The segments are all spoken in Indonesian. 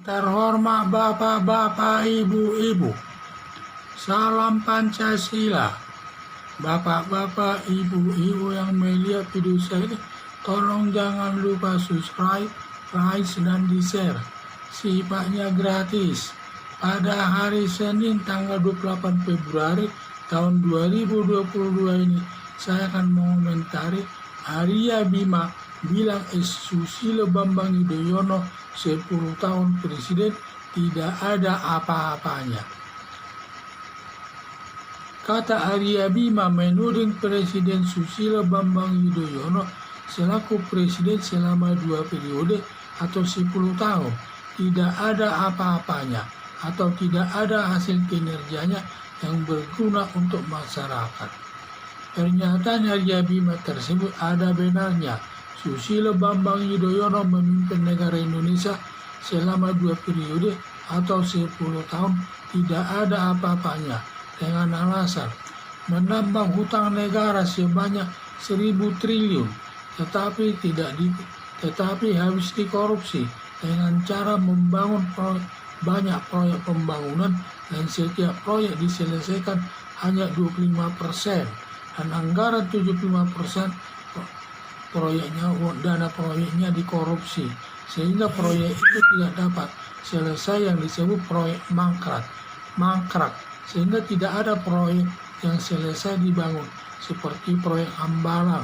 Terhormat Bapak-Bapak, Ibu-Ibu, salam Pancasila. Bapak-bapak, Ibu-Ibu yang melihat video saya ini, tolong jangan lupa subscribe, like, dan di-share. Sifatnya gratis. Pada hari Senin tanggal 28 Februari tahun 2022 ini, saya akan mengomentari Arya Bima bilang Susilo Bambang Yudhoyono 10 tahun presiden tidak ada apa-apanya. Kata Arya Bima menuding Presiden Susilo Bambang Yudhoyono selaku presiden selama 2 periode atau 10 tahun tidak ada apa-apanya atau tidak ada hasil kinerjanya yang berguna untuk masyarakat. Pernyataan Arya Bima tersebut ada benarnya. Susilo Bambang Yudhoyono memimpin negara Indonesia selama 2 periode atau 10 tahun tidak ada apa-apanya dengan alasan menambah hutang negara sebanyak 1.000 triliun tetapi habis dikorupsi dengan cara membangun banyak proyek pembangunan dan setiap proyek diselesaikan hanya 25% dan anggaran 75% dana proyeknya dikorupsi sehingga proyek itu tidak dapat selesai, yang disebut proyek mangkrak sehingga tidak ada proyek yang selesai dibangun seperti proyek Hambalang,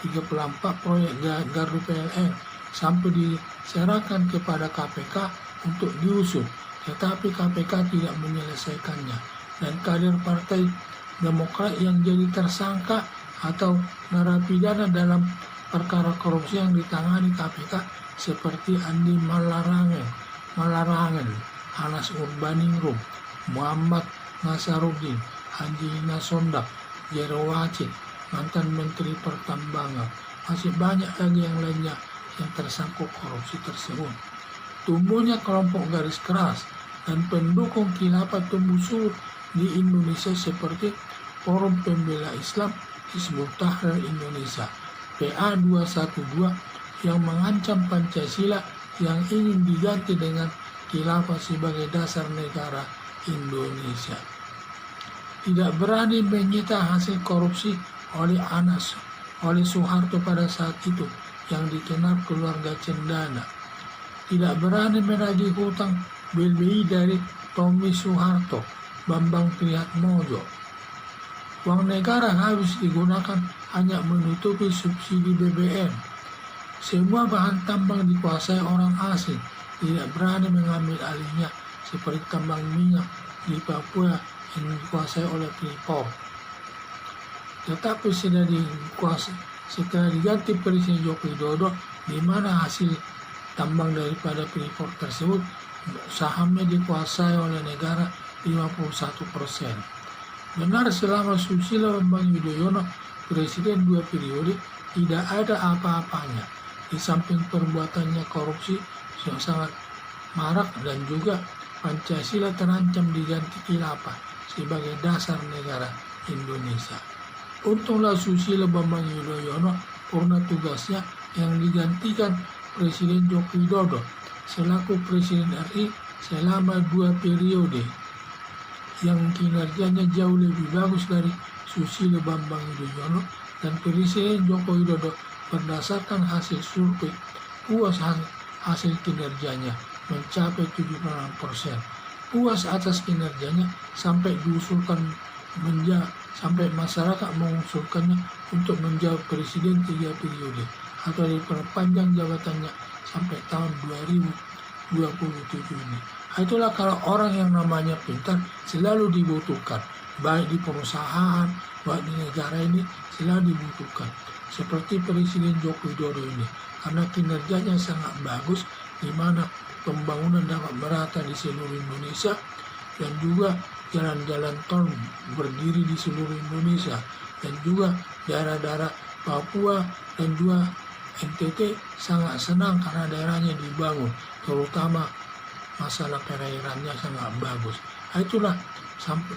34 proyek Gardu PLN sampai diserahkan kepada KPK untuk diusut, tetapi KPK tidak menyelesaikannya, dan kader Partai Demokrat yang jadi tersangka atau narapidana dalam perkara korupsi yang ditangani KPK seperti Andi Malarangen, Anas Urbaningrum, Muhammad Nasaruddin, Angelina Sondak, Jero Wacik, mantan Menteri Pertambangan. Masih banyak lagi yang lainnya yang tersangkut korupsi tersebut. Tumbuhnya kelompok garis keras dan pendukung khilafah tumbuh subur di Indonesia seperti Forum Pembela Islam Hizbut Tahrir Indonesia PA212 yang mengancam Pancasila yang ingin diganti dengan khilafah sebagai dasar negara Indonesia. Tidak berani menyita hasil korupsi oleh Soeharto pada saat itu yang dikenal keluarga cendana. Tidak berani menagih hutang BLBI dari Tommy Soeharto, Bambang Prihatmojo. Uang negara habis digunakan hanya menutupi subsidi BBM. Semua bahan tambang dikuasai orang asing, tidak berani mengambil alihnya seperti tambang minyak di Papua yang dikuasai oleh Freeport. Tetapi setelah diganti Presiden Joko Widodo, di mana hasil tambang daripada Freeport tersebut sahamnya dikuasai oleh negara 51%. Benar selama Susilo Bambang Yudhoyono presiden 2 periode tidak ada apa-apanya. Di samping perbuatannya korupsi yang sangat marak dan juga Pancasila terancam diganti khilafah sebagai dasar negara Indonesia. Untunglah Susilo Bambang Yudhoyono purna tugasnya yang digantikan Presiden Joko Widodo selaku Presiden RI selama 2 periode yang kinerjanya jauh lebih bagus dari Susilo Bambang Yudhoyono, dan Presiden Joko Widodo berdasarkan hasil survei puas hasil kinerjanya mencapai 76%. Puas atas kinerjanya sampai sampai masyarakat mengusulkannya untuk menjawab presiden 3 periode atau diperpanjang jabatannya sampai tahun 2027 ini. Itulah kalau orang yang namanya pintar selalu dibutuhkan, baik di perusahaan, baik di negara ini selalu dibutuhkan. Seperti Presiden Joko Widodo ini, karena kinerjanya sangat bagus, di mana pembangunan dapat merata di seluruh Indonesia dan juga jalan-jalan tol berdiri di seluruh Indonesia, dan juga daerah-daerah Papua dan juga NTT sangat senang karena daerahnya dibangun, terutama masalah perairannya sangat bagus. Itulah sampai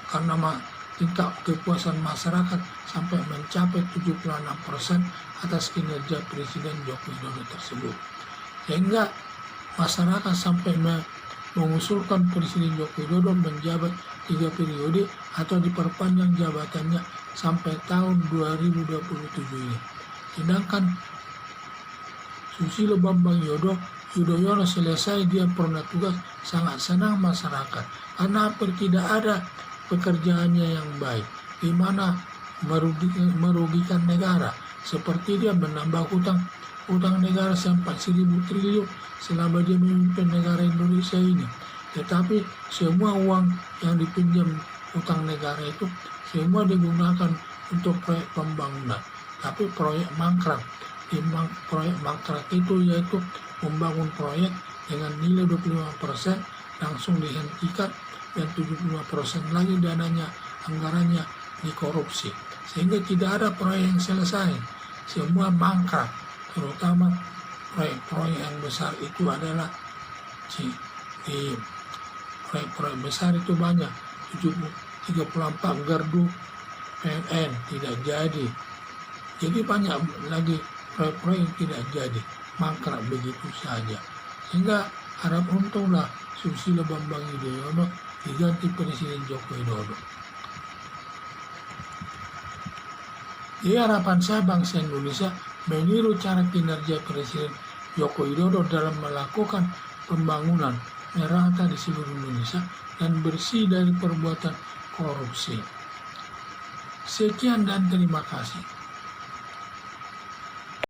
karena tingkat kepuasan masyarakat sampai mencapai 76% atas kinerja Presiden Joko Widodo tersebut. Sehingga masyarakat sampai mengusulkan Presiden Joko Widodo menjabat 3 periode atau diperpanjang jabatannya sampai tahun 2027 ini. Sedangkan Susilo Bambang Yudhoyono selesai dia pernah tugas sangat senang masyarakat karena hampir tidak ada pekerjaannya yang baik, di mana merugikan negara, seperti dia menambah utang negara sampai 1.000 triliun selama dia memimpin negara Indonesia ini. Tetapi semua uang yang dipinjam utang negara itu semua digunakan untuk proyek pembangunan, tapi proyek mangkrak. Proyek mangkrak itu yaitu membangun proyek dengan nilai 25% langsung dihentikan dan 75% lagi dananya, anggarannya dikorupsi. Sehingga tidak ada proyek yang selesai, semua mangkrak. Terutama proyek-proyek yang besar itu adalah di proyek-proyek besar itu banyak, 34 gardu PLN tidak jadi. Jadi banyak lagi proyek-proyek yang tidak jadi, mangkrak begitu saja. Sehingga harap untunglah Susilo Bambang Yudhoyono diganti Presiden Joko Widodo. Jadi harapan saya bangsa Indonesia meniru cara kinerja Presiden Joko Widodo dalam melakukan pembangunan merata di seluruh Indonesia dan bersih dari perbuatan korupsi. Sekian dan terima kasih.